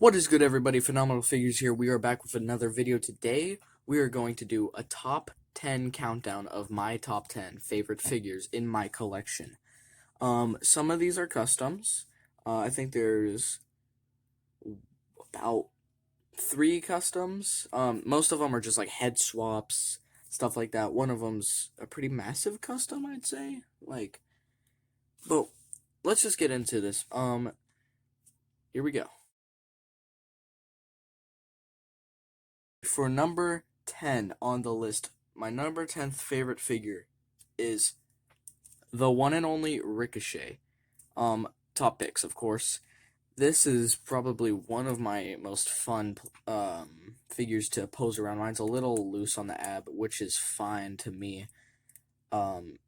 What is good, everybody? Phenomenal Figures here. We are back with another video. Today we are going to do a top 10 countdown of my top 10 favorite figures in my collection. Some of these are customs. I think there's about 3 customs. Most of them are just like head swaps, stuff like that. One of them's a pretty massive custom, I'd say. But let's just get into this. Here we go. For number 10 on the list, my number 10th favorite figure is the one and only Ricochet. Top picks, of course. This is probably one of my most fun figures to pose around. Mine's a little loose on the ab, which is fine to me.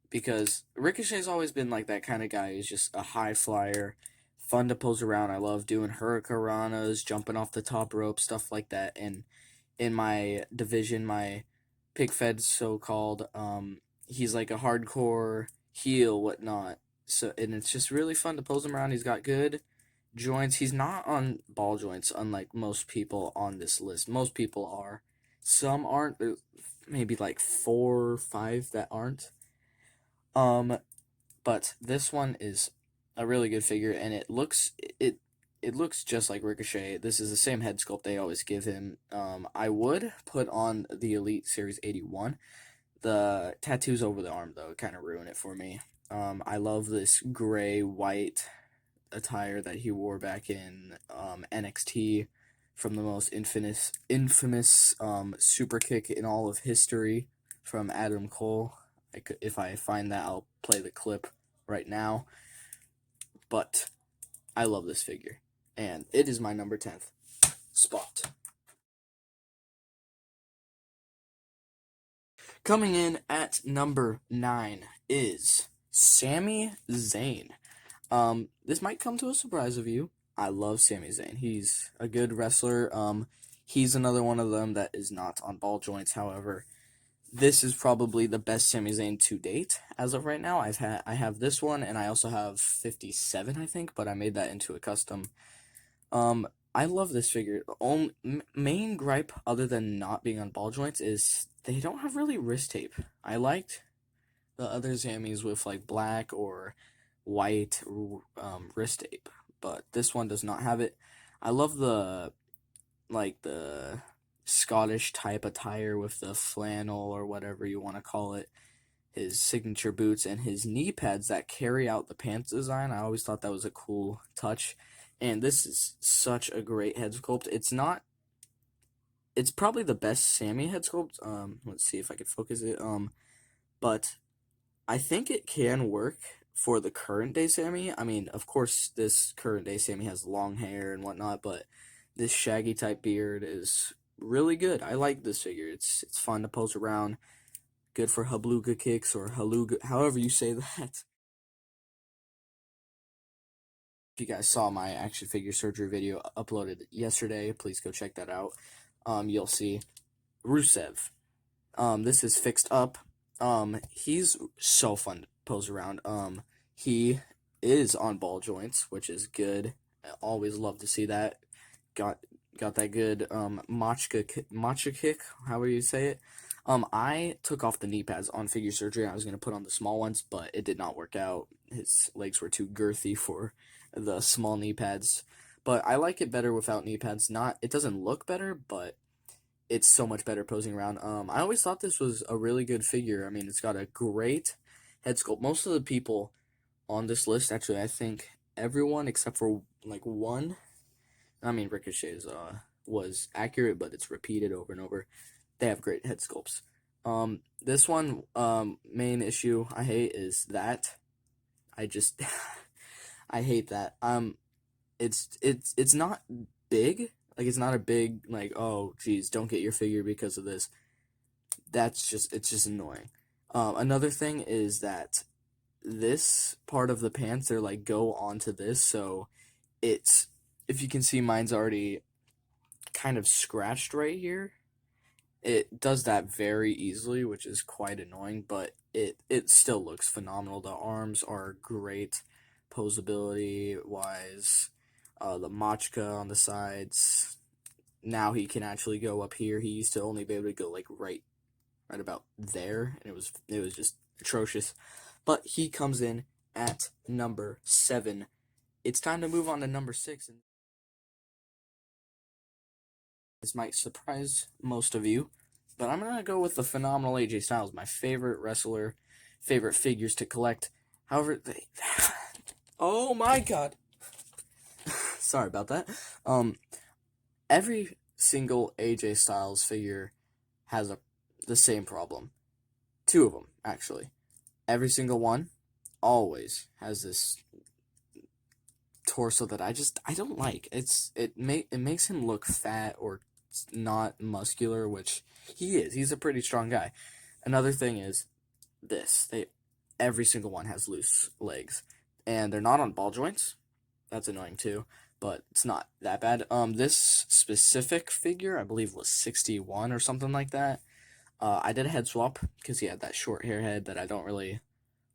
Because Ricochet's always been like that kind of guy who's just a high flyer, fun to pose around. I love doing hurricanranas, jumping off the top rope, stuff like that. And in my division, my pick fed so-called, he's like a hardcore heel, whatnot. So, and it's just really fun to pose him around. He's got good joints. He's not on ball joints, unlike most people on this list. Most people are. Some aren't. There's maybe like 4 or 5 that aren't. But this one is a really good figure, and it looks just like Ricochet. This is the same head sculpt they always give him. I would put on the Elite Series 81. The tattoos over the arm, though, kind of ruin it for me. I love this gray-white attire that he wore back in NXT from the most infamous super kick in all of history from Adam Cole. If I find that, I'll play the clip right now. But I love this figure, and it is my number 10th spot. Coming in at number 9 is Sammy Zayn. This might come to a surprise of you. I love Sammy Zayn. He's a good wrestler. He's another one of them that is not on ball joints. However, this is probably the best Sammy Zayn to date as of right now. I have this one, and I also have 57, I think, but I made that into a custom. I love this figure. Main gripe, other than not being on ball joints, is they don't have really wrist tape. I liked the other Zammys with like black or white wrist tape, but this one does not have it. I love the Scottish type attire with the flannel or whatever you want to call it, his signature boots, and his knee pads that carry out the pants design. I always thought that was a cool touch, and this is such a great head sculpt. It's probably the best Sammy head sculpt. Let's see if I could focus it. But I think it can work for the current day Sammy. I mean, of course, this current day Sammy has long hair and whatnot, but this shaggy type beard is really good. I like this figure. It's fun to pose around. Good for habluga kicks or haluga, however you say that. If you guys saw my action figure surgery video uploaded yesterday, please go check that out. You'll see Rusev. This is fixed up. He's so fun to pose around. He is on ball joints, which is good. I always love to see that. Got that good matcha kick, however you say it. I took off the knee pads on figure surgery. I was gonna put on the small ones, but it did not work out. His legs were too girthy for the small knee pads. But I like it better without knee pads. It doesn't look better, but it's so much better posing around. I always thought this was a really good figure. I mean, it's got a great head sculpt. Most of the people on this list, actually, I think everyone except for like one. I mean, Ricochet's was accurate, but it's repeated over and over. They have great head sculpts. This one, main issue I hate is that I just I hate that. It's not big. Like, it's not a big, like, oh, geez, don't get your figure because of this. It's just annoying. Another thing is that this part of the pants, they're, like, go onto this, so if you can see, mine's already kind of scratched right here. It does that very easily, which is quite annoying, but it still looks phenomenal. The arms are great, posability-wise. the Machka on the sides. Now he can actually go up here. He used to only be able to go like right about there, and it was just atrocious. But he comes in at number 7. It's time to move on to number 6, and this might surprise most of you, but I'm gonna go with the phenomenal AJ Styles, my favorite wrestler, favorite figures to collect. However, oh my god, sorry about that. Every single AJ Styles figure has the same problem. 2 of them, actually. Every single one always has this torso that I don't like. It makes him look fat or not muscular, which he is. He's a pretty strong guy. Another thing is this. Every single one has loose legs, and they're not on ball joints. That's annoying too, but it's not that bad. This specific figure, I believe, was 61 or something like that. I did a head swap because he had that short hair head that I don't really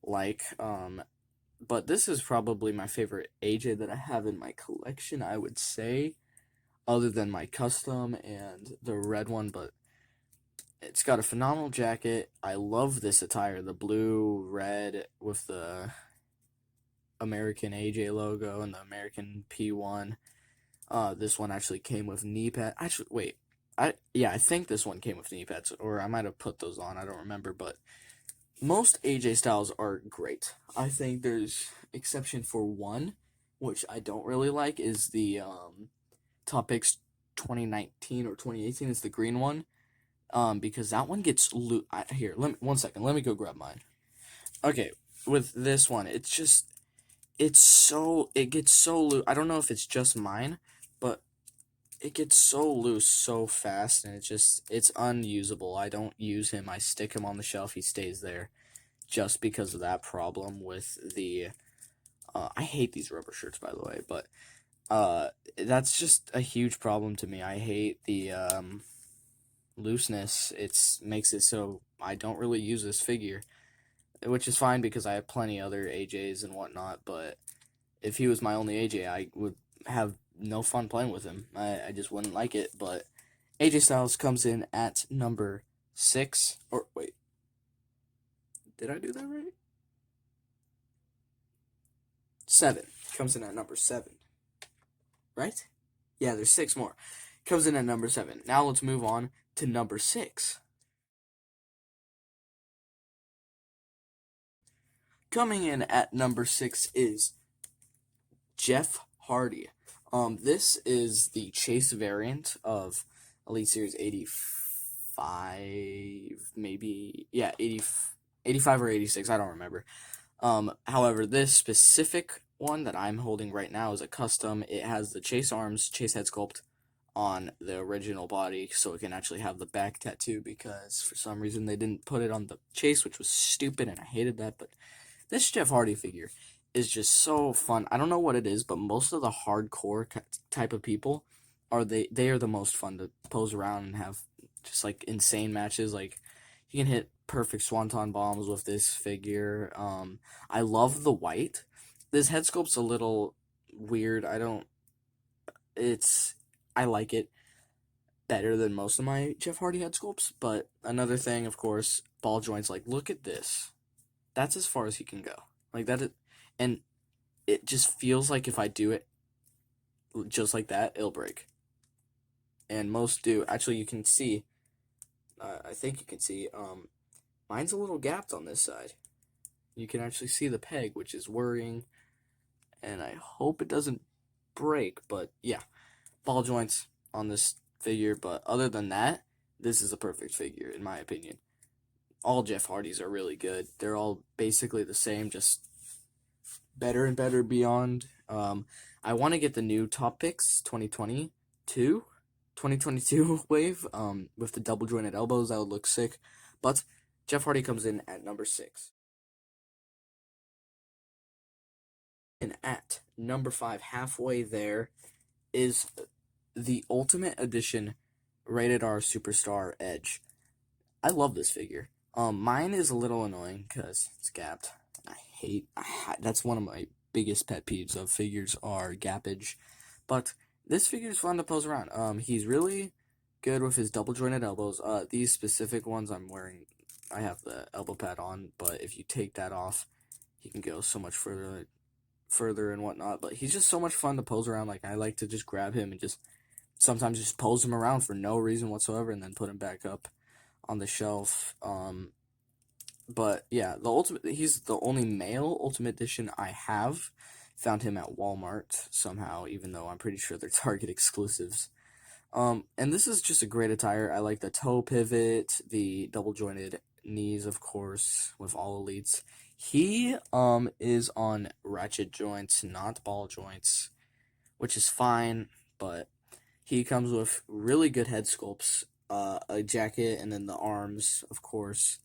like. But this is probably my favorite AJ that I have in my collection, I would say, other than my custom and the red one. But it's got a phenomenal jacket. I love this attire, the blue, red with the American AJ logo and the American P1. This one actually came with knee pads. Actually, wait. I think this one came with knee pads, or I might have put those on. I don't remember, but most AJ Styles are great. I think there's exception for one, which I don't really like, is the Top Picks 2019 or 2018 is the green one. Because that one gets here. Let me 1 second. Let me go grab mine. Okay, with this one, it gets so loose. I don't know if it's just mine, but it gets so loose so fast, and it's unusable. I don't use him. I stick him on the shelf. He stays there, just because of that problem with the. I hate these rubber shirts, by the way, but that's just a huge problem to me. I hate the looseness. It makes it so I don't really use this figure, which is fine because I have plenty other AJs and whatnot. But if he was my only AJ, I would have no fun playing with him. I just wouldn't like it. But AJ Styles comes in at number 6. Or wait, did I do that right? 7 comes in at number 7. Right? Yeah, there's 6 more. Comes in at number 7. Now let's move on to number 6. Coming in at number 6 is Jeff Hardy. This is the Chase variant of Elite Series 85, maybe, yeah, 85 or 86, I don't remember. However, this specific one that I'm holding right now is a custom. It has the Chase arms, Chase head sculpt on the original body, so it can actually have the back tattoo, because for some reason they didn't put it on the Chase, which was stupid, and I hated that. But this Jeff Hardy figure is just so fun. I don't know what it is, but most of the hardcore type of people they are the most fun to pose around and have just like insane matches. Like, you can hit perfect swanton bombs with this figure. I love the white. This head sculpt's a little weird. I like it better than most of my Jeff Hardy head sculpts. But another thing, of course, ball joints. Like, look at this. That's as far as he can go. Like that, and it just feels like if I do it just like that, it'll break. And most do. Actually, you can see. I think you can see. Mine's a little gapped on this side. You can actually see the peg, which is worrying. And I hope it doesn't break. But yeah, ball joints on this figure. But other than that, this is a perfect figure in my opinion. All Jeff Hardys are really good. They're all basically the same, just better and better beyond. I want to get the new Top Picks 2022 wave with the double jointed elbows. That would look sick. But Jeff Hardy comes in at number 6. And at number 5, halfway there, is the Ultimate Edition Rated R Superstar Edge. I love this figure. Mine is a little annoying because it's gapped. That's one of my biggest pet peeves of figures are gappage. But this figure is fun to pose around. He's really good with his double jointed elbows. These specific ones I'm wearing, I have the elbow pad on, but if you take that off, he can go so much further and whatnot. But he's just so much fun to pose around. Like, I like to just grab him and just sometimes just pose him around for no reason whatsoever, and then put him back up on the shelf. But yeah, he's the only male Ultimate Edition I have. Found him at Walmart somehow, even though I'm pretty sure they're Target exclusives. And this is just a great attire. I like the toe pivot, the double jointed knees, of course, with all elites. He is on ratchet joints, not ball joints, which is fine, but he comes with really good head sculpts, a jacket, and then the arms, of course.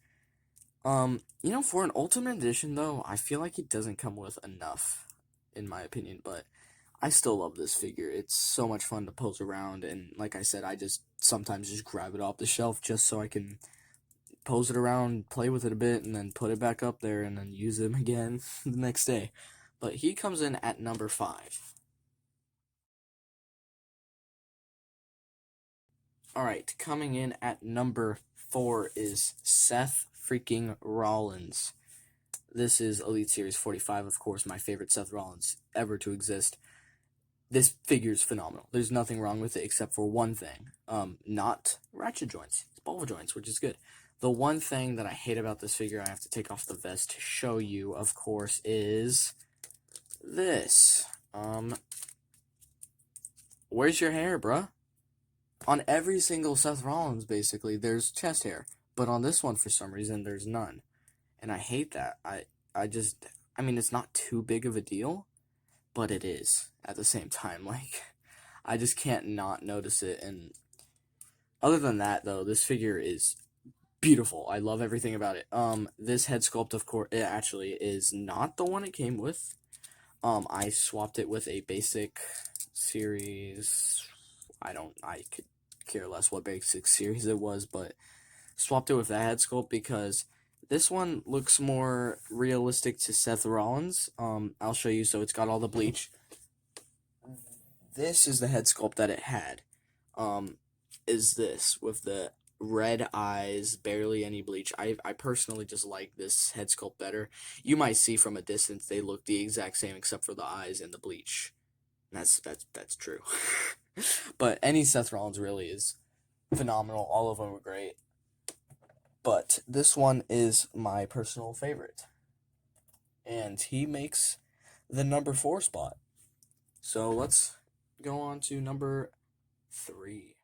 For an Ultimate Edition, though, I feel like he doesn't come with enough, in my opinion, but I still love this figure. It's so much fun to pose around, and like I said, I just sometimes just grab it off the shelf just so I can pose it around, play with it a bit, and then put it back up there, and then use him again the next day. But he comes in at number 5. Alright, coming in at number 4 is Seth freaking Rollins. This is Elite Series 45, of course, my favorite Seth Rollins ever to exist. This figure is phenomenal. There's nothing wrong with it except for one thing. Not ratchet joints. It's ball joints, which is good. The one thing that I hate about this figure, I have to take off the vest to show you, of course, is this. Where's your hair, bruh? On every single Seth Rollins, basically, there's chest hair. But on this one, for some reason, there's none. And I hate that. I mean, it's not too big of a deal, but it is at the same time. Like, I just can't not notice it. And other than that, though, this figure is beautiful. I love everything about it. This head sculpt, of course, it actually is not the one it came with. I swapped it with a basic series. I could care less what basic series it was, but swapped it with that head sculpt because this one looks more realistic to Seth Rollins. I'll show you. So it's got all the bleach. This is the head sculpt that it had. Is this with the red eyes, barely any bleach. I personally just like this head sculpt better. You might see from a distance they look the exact same except for the eyes and the bleach. That's true. But any Seth Rollins really is phenomenal. All of them are great. But this one is my personal favorite. And he makes the number 4 spot. So let's go on to number 3.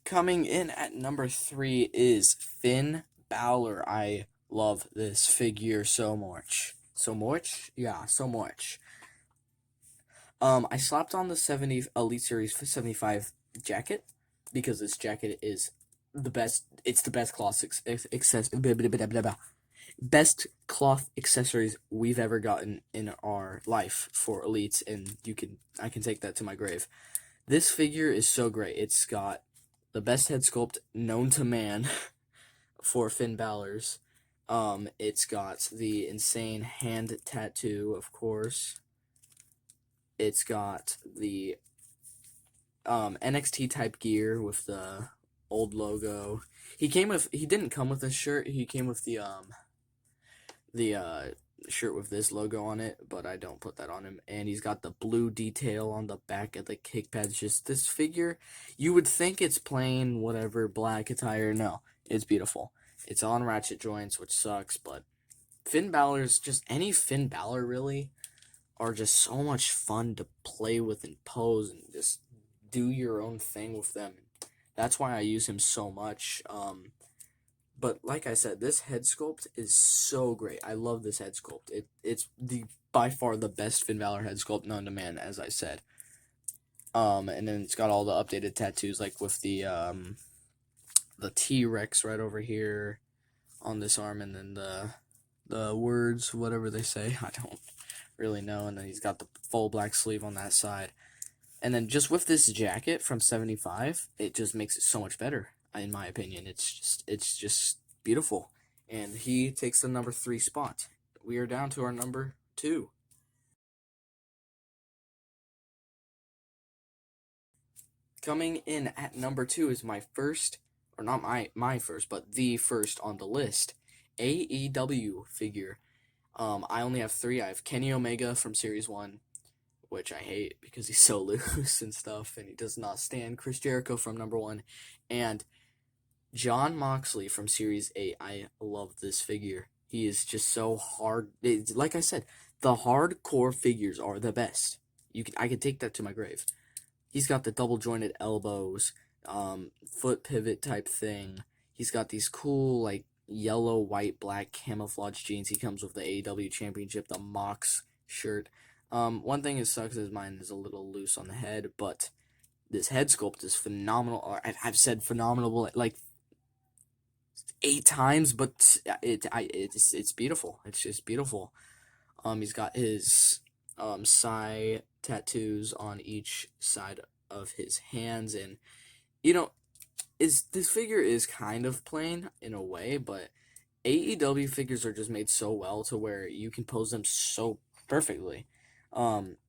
Coming in at number 3 is Finn Balor. I love this figure so much. So much? Yeah, so much. I slapped on the 70 Elite Series 75 jacket because this jacket is the best. It's the best cloth best cloth accessories we've ever gotten in our life for Elites, and I can take that to my grave. This figure is so great. It's got the best head sculpt known to man for Finn Balor's. It's got the insane hand tattoo, of course. It's got the NXT type gear with the old logo. He didn't come with this shirt. He came with the shirt with this logo on it, but I don't put that on him. And he's got the blue detail on the back of the kick pads. Just this figure, you would think it's plain, whatever, black attire. No, it's beautiful. It's on ratchet joints, which sucks, but Finn Balor's just any Finn Balor really are just so much fun to play with and pose and just do your own thing with them. That's why I use him so much. But like I said, this head sculpt is so great. I love this head sculpt. It's by far the best Finn Balor head sculpt known to man, as I said. And then it's got all the updated tattoos, like with the T-Rex right over here on this arm, and then the words, whatever they say, I don't really know. And then he's got the full black sleeve on that side. And then just with this jacket from 75, it just makes it so much better, in my opinion. It's just beautiful. And he takes the number 3 spot. We are down to our number 2. Coming in at number 2 is my first, or not my first, but the first on the list, AEW figure. I only have 3. I have Kenny Omega from Series 1, which I hate because he's so loose and stuff, and he does not stand. Chris Jericho from number 1, and Jon Moxley from Series 8. I love this figure. He is just so hard. Like I said, the hardcore figures are the best. I could take that to my grave. He's got the double jointed elbows, foot pivot type thing. He's got these cool, like, yellow, white, black camouflage jeans. He comes with the AEW Championship, the Mox shirt. One thing that sucks is mine is a little loose on the head, but this head sculpt is phenomenal. I've said phenomenal like 8 times, but it's beautiful. It's just beautiful. He's got his Psy tattoos on each side of his hands, and this figure is kind of plain in a way, but AEW figures are just made so well to where you can pose them so perfectly.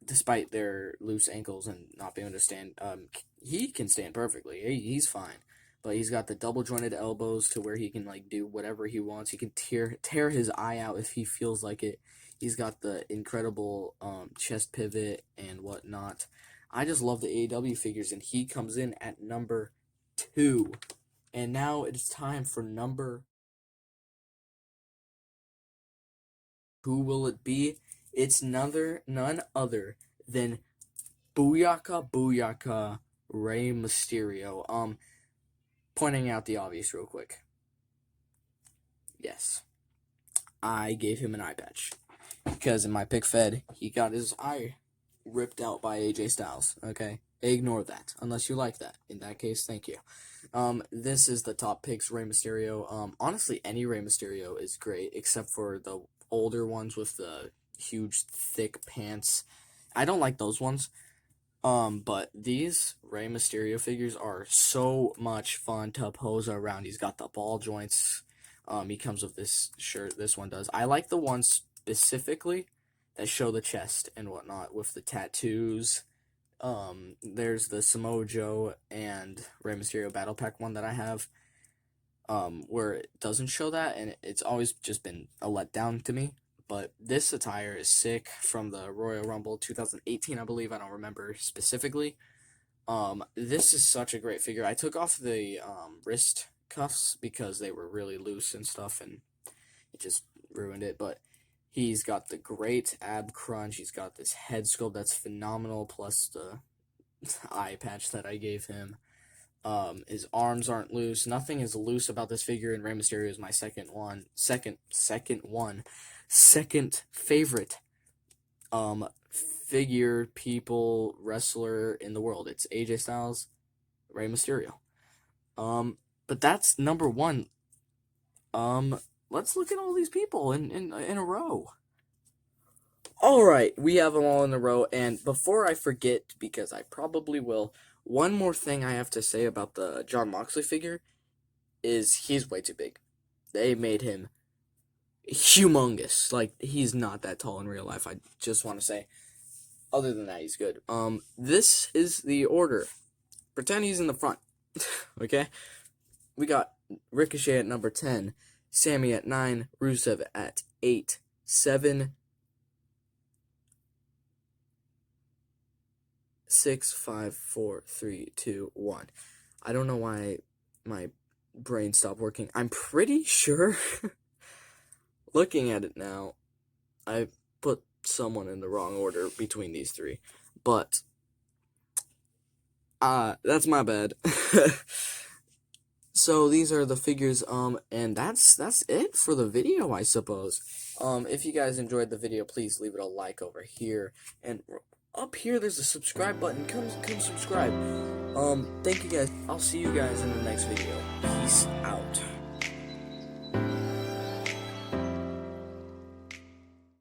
Despite their loose ankles and not being able to stand, he can stand perfectly. He's fine. But he's got the double jointed elbows to where he can like do whatever he wants. He can tear his eye out if he feels like it. He's got the incredible chest pivot and whatnot. I just love the AEW figures, and he comes in at number 2. And now it's time for number. Who will it be? It's none other than Booyaka Rey Mysterio. Pointing out the obvious real quick. Yes, I gave him an eye patch because in my pick fed, he got his eye ripped out by AJ Styles. Okay, ignore that unless you like that. In that case, thank you. This is the top picks, Rey Mysterio. Honestly, any Rey Mysterio is great except for the older ones with the huge thick pants. I don't like those ones. But these Rey Mysterio figures are so much fun to pose around. He's got the ball joints. He comes with this shirt. This one does. I like the ones specifically that show the chest and whatnot with the tattoos. There's the Samoa Joe and Rey Mysterio Battle Pack one that I have, where it doesn't show that, and it's always just been a letdown to me. But this attire is sick from the Royal Rumble 2018, I believe. I don't remember specifically. This is such a great figure. I took off the wrist cuffs because they were really loose and stuff, and it just ruined it. But he's got the great ab crunch. He's got this head sculpt that's phenomenal, plus the eye patch that I gave him. His arms aren't loose. Nothing is loose about this figure, and Rey Mysterio is my second favorite figure, people, wrestler in the world. It's AJ Styles, Rey Mysterio. But that's number 1. Let's look at all these people in a row. Alright, we have them all in a row, and before I forget, because I probably will, one more thing I have to say about the Jon Moxley figure is he's way too big. They made him humongous. Like, he's not that tall in real life, I just want to say. Other than that, he's good. This is the order. Pretend he's in the front. Okay? We got Ricochet at number 10, Sammy at 9, Rusev at 8, 7, 6, 5, 4, 3, 2, 1. I don't know why my brain stopped working. I'm pretty sure, looking at it now, I put someone in the wrong order between these 3. But, that's my bad. So these are the figures, and that's it for the video, I suppose. If you guys enjoyed the video, please leave it a like over here, and up here there's a subscribe button. Come subscribe. Thank you guys. I'll see you guys in the next video. Peace out.